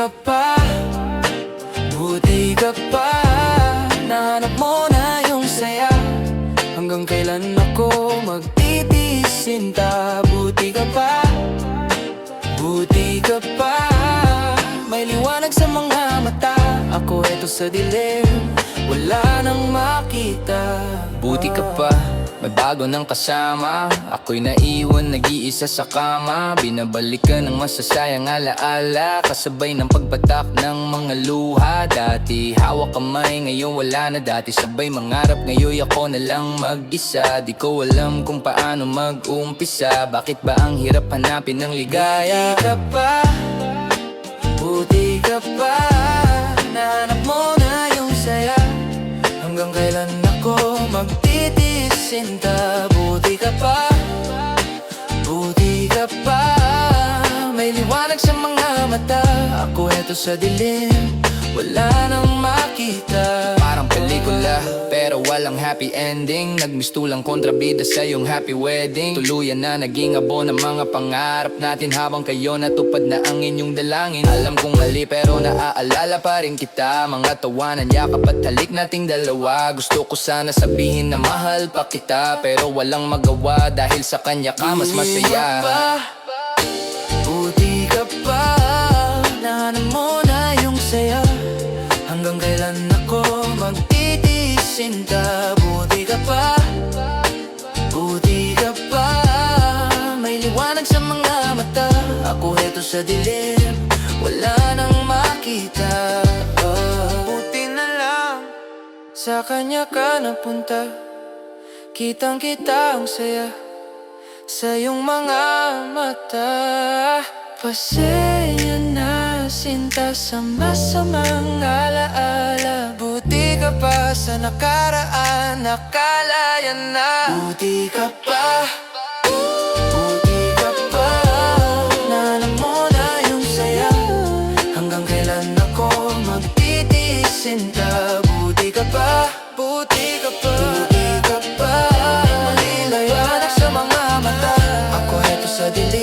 ka pa, buti ka pa. Nahanap mo na yung saya. Hanggang kailan ako magtitisinta? Buti ka pa, buti ka pa. May liwanag sa mga mata. Ako eto sa dilim, wala nang makita. Buti ka pa, may bago ng kasama. Ako'y naiwan, nag-iisa sa kama. Binabalikan ng masasayang alaala, kasabay ng pagpatak ng mga luha. Dati hawak kamay, ngayon wala na. Dati sabay mangarap, ngayon ako na lang mag-isa. Di ko alam kung paano mag-umpisa. Bakit ba ang hirap hanapin ng ligaya? Buti ka pa, buti ka pa. Nahanap mo na yung saya. Hanggang kailan ako magtitisinta? Buti ka pa, buti ka pa. May liwanag sa mga mata. Ako eto sa dilim, wala nang makita. Parang pelikula, pero walang happy ending. Nagmistulang kontrabida sa iyong happy wedding. Tuluyan na naging abo ng mga pangarap natin, habang kayo natupad na ang inyong dalangin. Alam kong mali pero naaalala pa rin kita. Mga tawanan, yakap at halik nating dalawa. Gusto ko sana sabihin na mahal pa kita, pero walang magawa dahil sa kanya ka mas masaya. Buti ka pa, nahanap mo na yung saya. Hanggang kailan ako magtitisinta? Buti ka pa, buti ka pa. May liwanag sa mga mata. Ako eto sa dilim, wala nang makita. Buti na lang sa kanya ka napunta. Kitang-kita ang saya sa iyong mga mata. Pasensya na sinta sa masamang alaala. Buti ka pa sa nakaraan, nakalaya na. Buti ka pa, buti ka pa. Nahanap mo na yung saya. Hanggang kailan ako magtitisinta? Buti ka pa, buti ka pa, buti ka pa. May liwanag sa mga mata. Ako eto sa dilim,